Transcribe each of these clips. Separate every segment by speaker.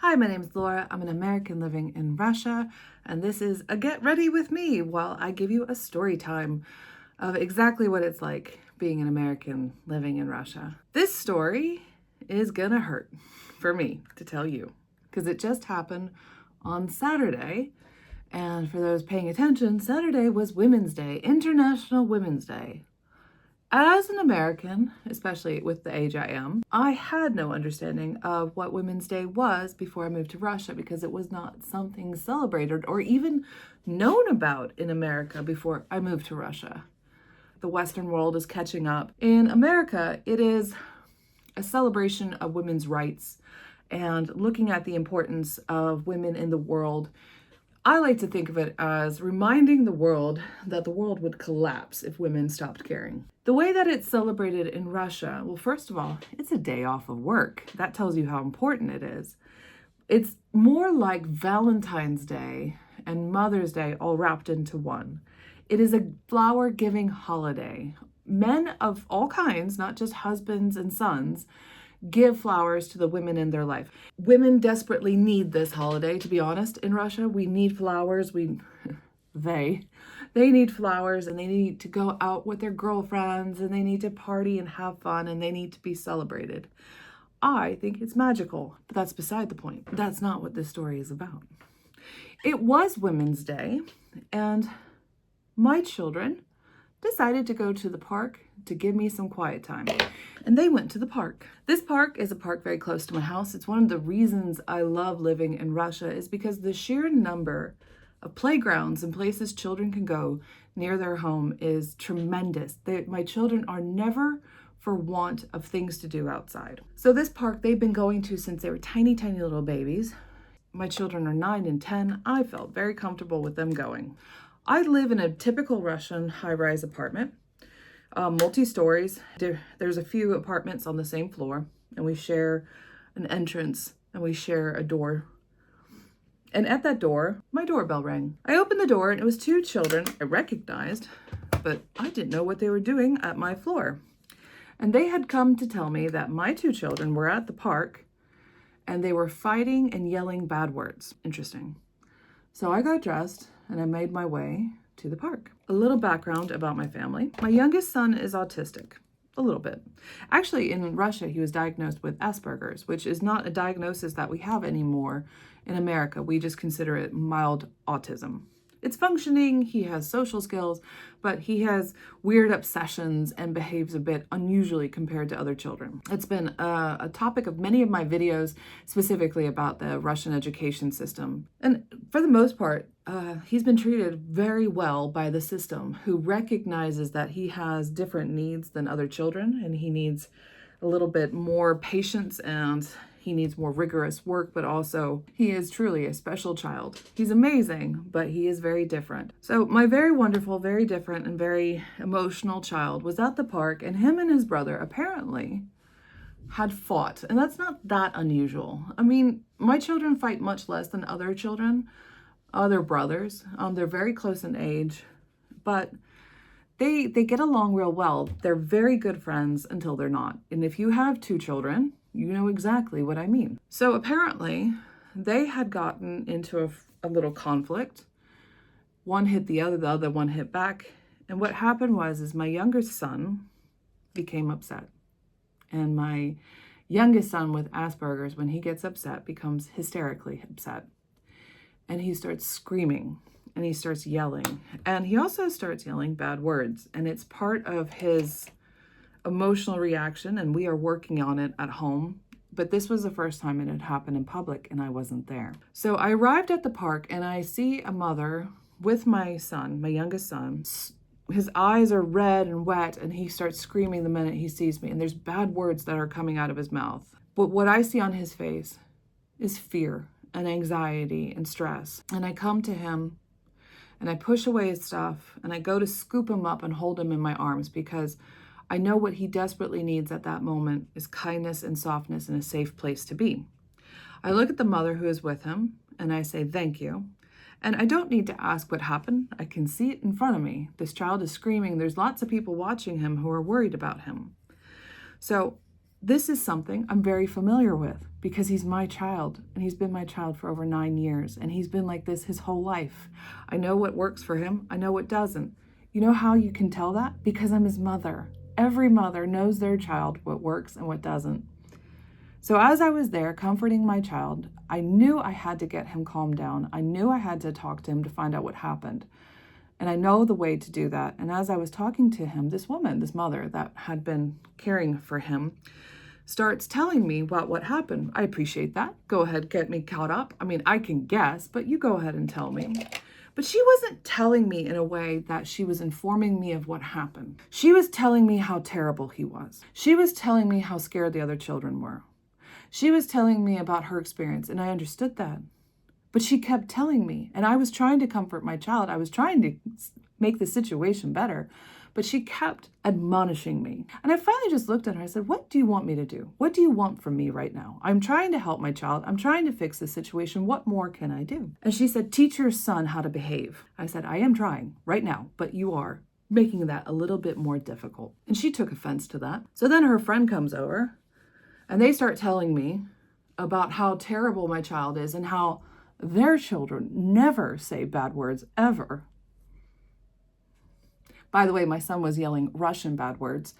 Speaker 1: Hi, my name is Laura. I'm an American living in Russia, and this is a Get Ready with Me while I give you a story time of exactly what it's like being an American living in Russia. This story is gonna hurt for me to tell you because it just happened on Saturday. And for those paying attention, Saturday was Women's Day, International Women's Day. As an American, especially with the age I am, I had no understanding of what Women's Day was before I moved to Russia because it was not something celebrated or even known about in America before I moved to Russia. The Western world is catching up. In America, it is a celebration of women's rights and looking at the importance of women in the world. I like to think of it as reminding the world that the world would collapse if women stopped caring. The way that it's celebrated in Russia, well, first of all, it's a day off of work. That tells you how important it is. It's more like Valentine's Day and Mother's Day all wrapped into one. It is a flower-giving holiday. Men of all kinds, not just husbands and sons, give flowers to the women in their life. Women desperately need this holiday, to be honest. In Russia, we need flowers. They need flowers, and they need to go out with their girlfriends, and they need to party and have fun, and they need to be celebrated. I think it's magical, but that's beside the point. That's not what this story is about. It was Women's Day, and my children decided to go to the park to give me some quiet time. And they went to the park. This park is a park very close to my house. It's one of the reasons I love living in Russia is because the sheer number of playgrounds and places children can go near their home is tremendous. My children are never for want of things to do outside. So this park they've been going to since they were tiny, tiny little babies. My children are 9 and 10. I felt very comfortable with them going. I live in a typical Russian high-rise apartment, multi-stories. There's a few apartments on the same floor, and we share an entrance, and we share a door. And at that door, my doorbell rang. I opened the door, and it was 2 children I recognized, but I didn't know what they were doing at my floor. And they had come to tell me that my 2 children were at the park, and they were fighting and yelling bad words. Interesting. So I got dressed, and I made my way to the park. A little background about my family. My youngest son is autistic, a little bit. Actually, in Russia, he was diagnosed with Asperger's, which is not a diagnosis that we have anymore in America. We just consider it mild autism. It's functioning, he has social skills, but he has weird obsessions and behaves a bit unusually compared to other children. It's been a topic of many of my videos, specifically about the Russian education system. And for the most part, he's been treated very well by the system, who recognizes that he has different needs than other children, and he needs a little bit more patience and he needs more rigorous work, but also he is truly a special child. He's amazing, but he is very different. So my very wonderful, very different, and very emotional child was at the park, and him and his brother apparently had fought. And that's not that unusual. I mean, my children fight much less than other children, other brothers. They're very close in age, but they get along real well. They're very good friends until they're not. And if you have 2 children, you know exactly what I mean. So apparently they had gotten into a little conflict. One hit the other one hit back. And what happened is my youngest son became upset. And my youngest son with Asperger's, when he gets upset, becomes hysterically upset. And he starts screaming and he starts yelling. And he also starts yelling bad words. And it's part of his emotional reaction, and we are working on it at home. But this was the first time it had happened in public, and I wasn't there. So I arrived at the park, and I see a mother with my son, my youngest son. His eyes are red and wet, and he starts screaming the minute he sees me, and there's bad words that are coming out of his mouth. But what I see on his face is fear and anxiety and stress. And I come to him, and I push away his stuff, and I go to scoop him up and hold him in my arms because I know what he desperately needs at that moment is kindness and softness and a safe place to be. I look at the mother who is with him and I say, thank you. And I don't need to ask what happened. I can see it in front of me. This child is screaming. There's lots of people watching him who are worried about him. So this is something I'm very familiar with because he's my child and he's been my child for over 9 years and he's been like this his whole life. I know what works for him. I know what doesn't. You know how you can tell that? Because I'm his mother. Every mother knows their child, what works and what doesn't. So as I was there comforting my child, I knew I had to get him calmed down. I knew I had to talk to him to find out what happened. And I know the way to do that. And as I was talking to him, this woman, this mother that had been caring for him, starts telling me what happened. I appreciate that. Go ahead, get me caught up. I mean, I can guess, but you go ahead and tell me. But she wasn't telling me in a way that she was informing me of what happened. She was telling me how terrible he was. She was telling me how scared the other children were. She was telling me about her experience, and I understood that. But she kept telling me, and I was trying to comfort my child. I was trying to make the situation better, but she kept admonishing me. And I finally just looked at her. I said, what do you want me to do? What do you want from me right now? I'm trying to help my child. I'm trying to fix the situation. What more can I do? And she said, teach your son how to behave. I said, I am trying right now, but you are making that a little bit more difficult. And she took offense to that. So then her friend comes over and they start telling me about how terrible my child is and how their children never say bad words ever. By the way, my son was yelling Russian bad words.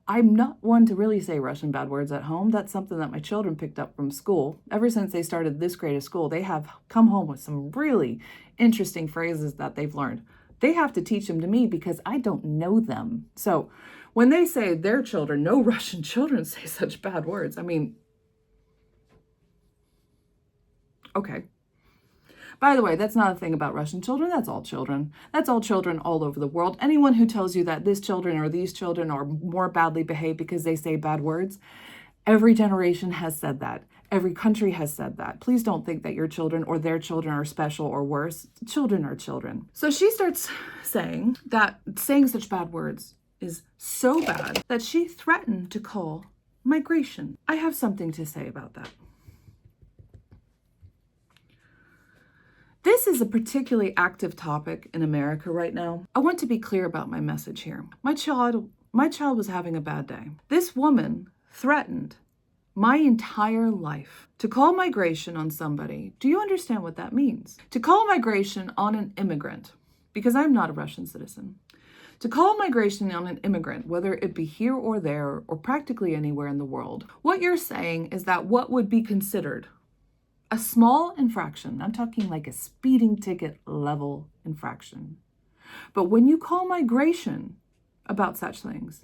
Speaker 1: I'm not one to really say Russian bad words at home. That's something that my children picked up from school. Ever since they started this grade of school, they have come home with some really interesting phrases that they've learned. They have to teach them to me because I don't know them. So when they say their children, no Russian children say such bad words. I mean, okay. By the way, that's not a thing about Russian children. That's all children. That's all children all over the world. Anyone who tells you that this children or these children are more badly behaved because they say bad words, every generation has said that. Every country has said that. Please don't think that your children or their children are special or worse. Children are children. So she starts saying that saying such bad words is so bad that she threatened to call migration. I have something to say about that. This is a particularly active topic in America right now. I want to be clear about my message here. My child was having a bad day. This woman threatened my entire life to call migration on somebody. Do you understand what that means? To call migration on an immigrant, because I'm not a Russian citizen. To call migration on an immigrant, whether it be here or there, or practically anywhere in the world, what you're saying is that what would be considered a small infraction, I'm talking like a speeding ticket level infraction. But when you call migration about such things,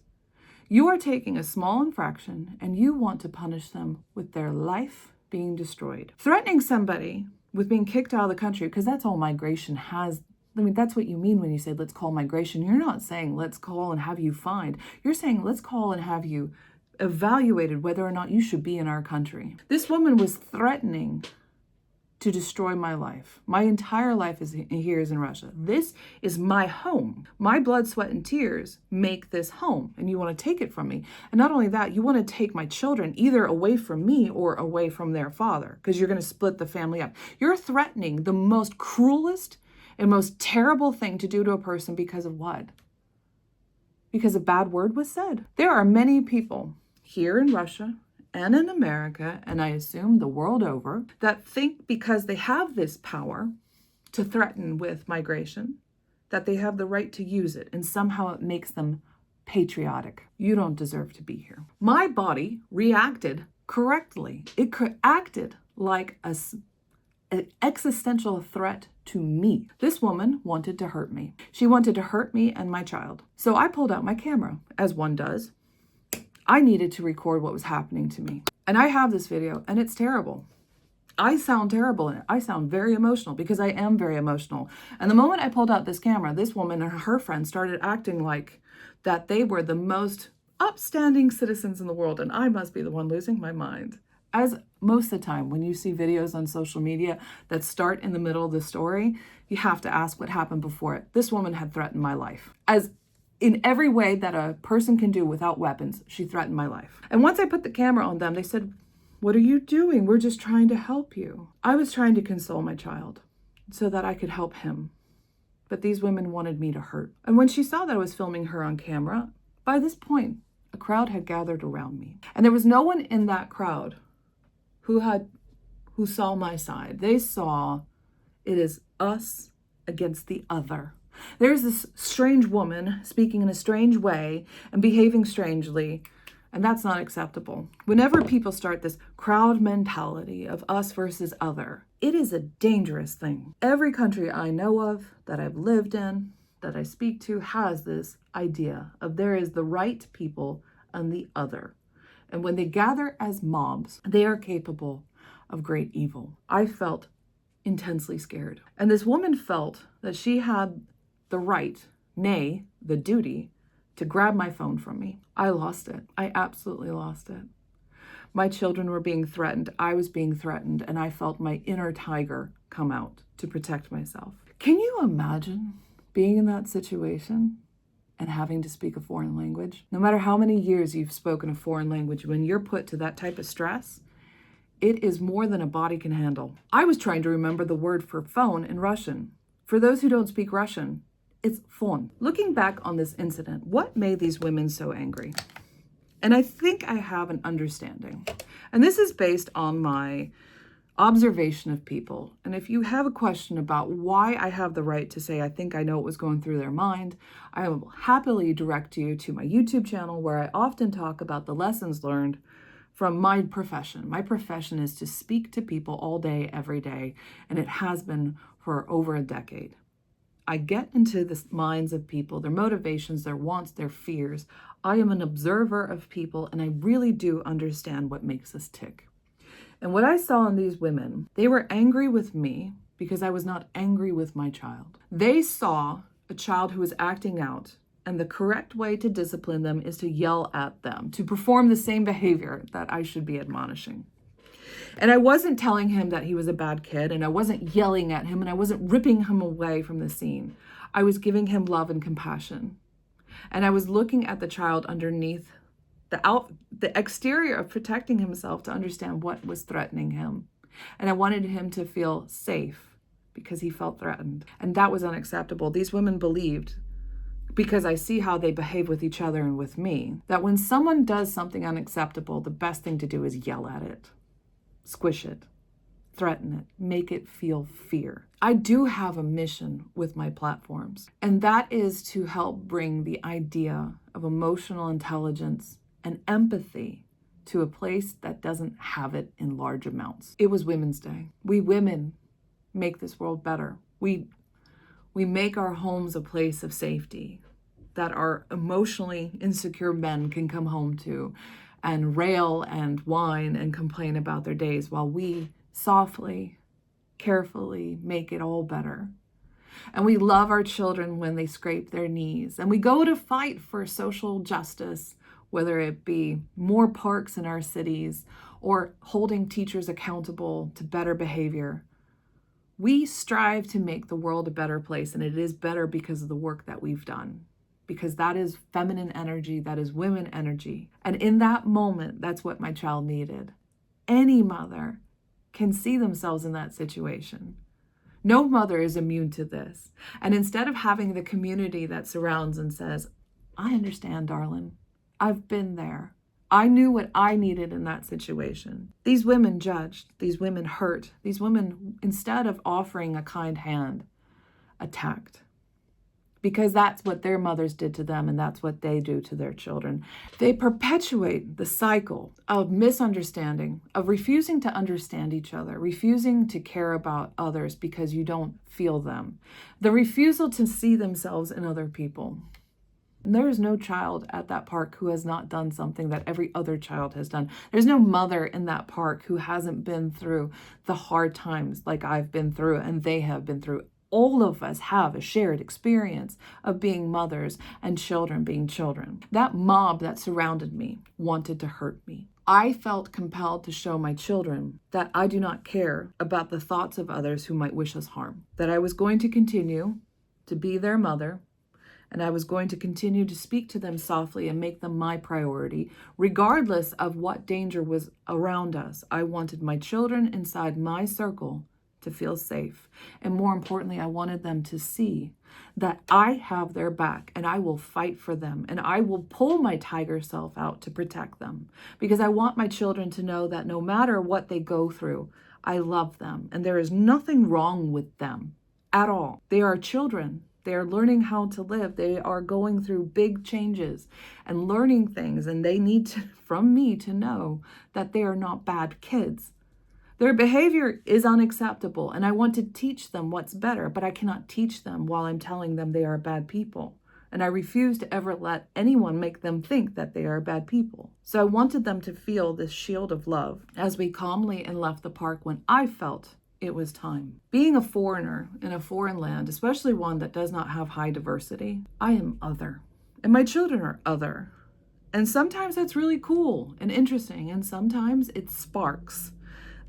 Speaker 1: you are taking a small infraction and you want to punish them with their life being destroyed. Threatening somebody with being kicked out of the country, because that's all migration has. I mean, that's what you mean when you say, let's call migration. You're not saying, let's call and have you fined. You're saying, let's call and have you evaluated whether or not you should be in our country. This woman was threatening to destroy my life. My entire life is in Russia. This is my home. My blood, sweat, and tears make this home, and you want to take it from me. And not only that, you want to take my children either away from me or away from their father, because you're going to split the family up. You're threatening the most cruelest and most terrible thing to do to a person because of what? Because a bad word was said. There are many people here in Russia and in America, and I assume the world over, that think because they have this power to threaten with migration, that they have the right to use it, and somehow it makes them patriotic. You don't deserve to be here. My body reacted correctly. It acted like an existential threat to me. This woman wanted to hurt me. She wanted to hurt me and my child. So I pulled out my camera, as one does. I needed to record what was happening to me. And I have this video, and it's terrible. I sound terrible in it. I sound very emotional because I am very emotional. And the moment I pulled out this camera, this woman and her friend started acting like that they were the most upstanding citizens in the world, and I must be the one losing my mind. As most of the time, when you see videos on social media that start in the middle of the story, you have to ask what happened before it. This woman had threatened my life. As in every way that a person can do without weapons, she threatened my life. And once I put the camera on them, they said, "What are you doing? We're just trying to help you." I was trying to console my child so that I could help him. But these women wanted me to hurt. And when she saw that I was filming her on camera, by this point, a crowd had gathered around me. And there was no one in that crowd who saw my side. They saw it is us against the other. There's this strange woman speaking in a strange way and behaving strangely, and that's not acceptable. Whenever people start this crowd mentality of us versus other, it is a dangerous thing. Every country I know of, that I've lived in, that I speak to, has this idea of there is the right people and the other. And when they gather as mobs, they are capable of great evil. I felt intensely scared. And this woman felt that she had the right, nay, the duty, to grab my phone from me. I lost it. I absolutely lost it. My children were being threatened. I was being threatened, and I felt my inner tiger come out to protect myself. Can you imagine being in that situation and having to speak a foreign language? No matter how many years you've spoken a foreign language, when you're put to that type of stress, it is more than a body can handle. I was trying to remember the word for phone in Russian. For those who don't speak Russian, it's phone. Looking back on this incident, what made these women so angry? And I think I have an understanding. And this is based on my observation of people. And if you have a question about why I have the right to say I think I know what was going through their mind, I will happily direct you to my YouTube channel, where I often talk about the lessons learned from my profession. My profession is to speak to people all day, every day, and it has been for over a decade. I get into the minds of people, their motivations, their wants, their fears. I am an observer of people, and I really do understand what makes us tick. And what I saw in these women, they were angry with me because I was not angry with my child. They saw a child who was acting out, and the correct way to discipline them is to yell at them, to perform the same behavior that I should be admonishing. And I wasn't telling him that he was a bad kid, and I wasn't yelling at him, and I wasn't ripping him away from the scene. I was giving him love and compassion. And I was looking at the child underneath the exterior of protecting himself to understand what was threatening him. And I wanted him to feel safe because he felt threatened. And that was unacceptable. These women believed, because I see how they behave with each other and with me, that when someone does something unacceptable, the best thing to do is yell at it. Squish it, threaten it, make it feel fear. I do have a mission with my platforms, and that is to help bring the idea of emotional intelligence and empathy to a place that doesn't have it in large amounts. It was Women's Day. We women make this world better. We make our homes a place of safety that our emotionally insecure men can come home to and rail and whine and complain about their days, while we softly, carefully make it all better. And we love our children when they scrape their knees. And we go to fight for social justice, whether it be more parks in our cities or holding teachers accountable to better behavior. We strive to make the world a better place, and it is better because of the work that we've done. Because that is feminine energy, that is women energy. And in that moment, that's what my child needed. Any mother can see themselves in that situation. No mother is immune to this. And instead of having the community that surrounds and says, I understand, darling, I've been there. I knew what I needed in that situation. These women judged, these women hurt, these women, instead of offering a kind hand, attacked. Because that's what their mothers did to them, and that's what they do to their children. They perpetuate the cycle of misunderstanding, of refusing to understand each other, refusing to care about others because you don't feel them, the refusal to see themselves in other people. And there is no child at that park who has not done something that every other child has done. There's no mother in that park who hasn't been through the hard times like I've been through and they have been through. All of us have a shared experience of being mothers and children being children. That mob that surrounded me wanted to hurt me. I felt compelled to show my children that I do not care about the thoughts of others who might wish us harm, that I was going to continue to be their mother, and I was going to continue to speak to them softly and make them my priority, regardless of what danger was around us. I wanted my children inside my circle to feel safe. And more importantly, I wanted them to see that I have their back and I will fight for them and I will pull my tiger self out to protect them, because I want my children to know that no matter what they go through, I love them and there is nothing wrong with them at all. They are children. They are learning how to live. They are going through big changes and learning things, and they need to, from me, to know that they are not bad kids. Their behavior is unacceptable, and I want to teach them what's better, but I cannot teach them while I'm telling them they are bad people. And I refuse to ever let anyone make them think that they are bad people. So I wanted them to feel this shield of love as we calmly and left the park when I felt it was time. Being a foreigner in a foreign land, especially one that does not have high diversity, I am other. And my children are other. And sometimes that's really cool and interesting, and sometimes it sparks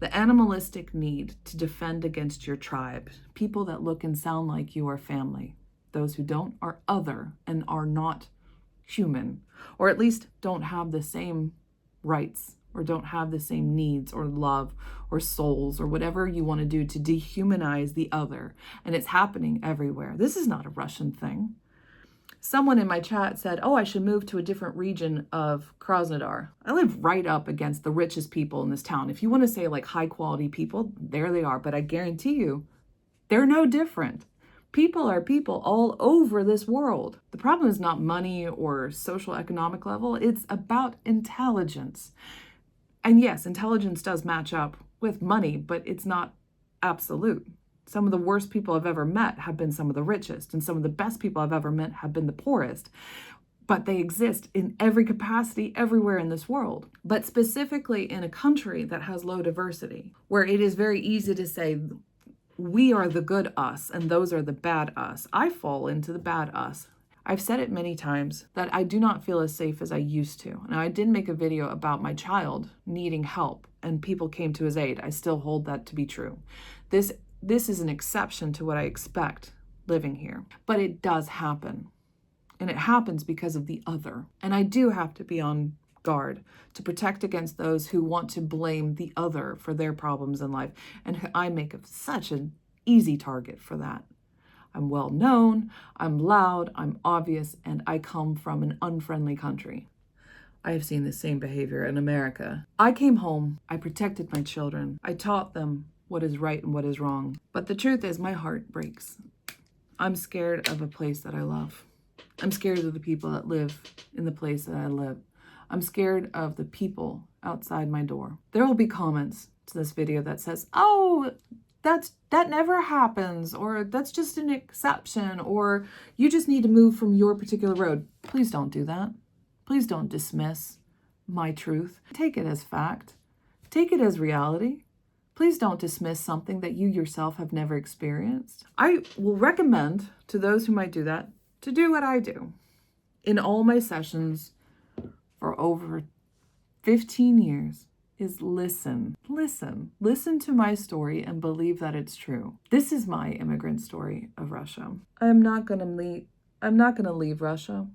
Speaker 1: the animalistic need to defend against your tribe. People that look and sound like you are family. Those who don't are other and are not human, or at least don't have the same rights, or don't have the same needs or love or souls or whatever you want to do to dehumanize the other. And it's happening everywhere. This is not a Russian thing. Someone in my chat said, oh, I should move to a different region of Krasnodar. I live right up against the richest people in this town. If you want to say like high quality people, there they are. But I guarantee you, they're no different. People are people all over this world. The problem is not money or social economic level. It's about intelligence. And yes, intelligence does match up with money, but it's not absolute. Some of the worst people I've ever met have been some of the richest, and some of the best people I've ever met have been the poorest. But they exist in every capacity everywhere in this world. But specifically in a country that has low diversity, where it is very easy to say, we are the good us and those are the bad us. I fall into the bad us. I've said it many times that I do not feel as safe as I used to. Now, I did make a video about my child needing help and people came to his aid. I still hold that to be true. This is an exception to what I expect living here, but it does happen. And it happens because of the other. And I do have to be on guard to protect against those who want to blame the other for their problems in life. And I make such an easy target for that. I'm well known, I'm loud, I'm obvious, and I come from an unfriendly country. I have seen the same behavior in America. I came home, I protected my children, I taught them what is right and what is wrong. But the truth is, my heart breaks. I'm scared of a place that I love. I'm scared of the people that live in the place that I live. I'm scared of the people outside my door. There will be comments to this video that says, oh, that never happens, or that's just an exception, or you just need to move from your particular road. Please don't do that. Please don't dismiss my truth. Take it as fact. Take it as reality. Please don't dismiss something that you yourself have never experienced. I will recommend to those who might do that to do what I do. In all my sessions for over 15 years, is listen to my story and believe that it's true. This is my immigrant story of Russia. I'm not going to leave Russia.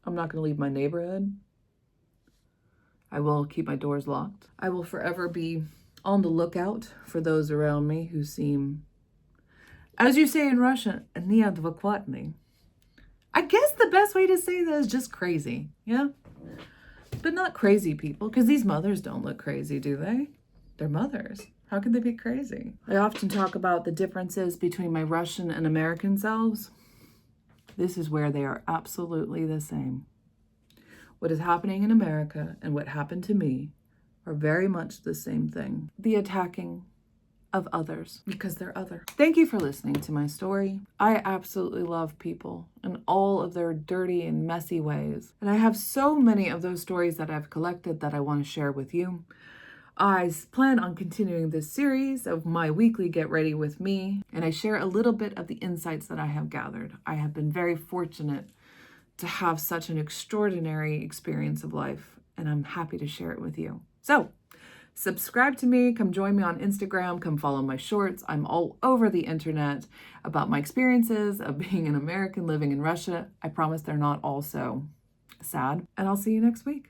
Speaker 1: I'm not going to leave my neighborhood. I will keep my doors locked. I will forever be on the lookout for those around me who seem, as you say in Russian, neadekvatny. I guess the best way to say that is just crazy, yeah? But not crazy people, because these mothers don't look crazy, do they? They're mothers. How could they be crazy? I often talk about the differences between my Russian and American selves. This is where they are absolutely the same. What is happening in America and what happened to me are very much the same thing. The attacking of others because they're other. Thank you for listening to my story. I absolutely love people in all of their dirty and messy ways. And I have so many of those stories that I've collected that I want to share with you. I plan on continuing this series of my weekly Get Ready With Me, and I share a little bit of the insights that I have gathered. I have been very fortunate to have such an extraordinary experience of life, and I'm happy to share it with you. So, subscribe to me, come join me on Instagram, come follow my shorts. I'm all over the internet about my experiences of being an American living in Russia. I promise they're not all so sad, and I'll see you next week.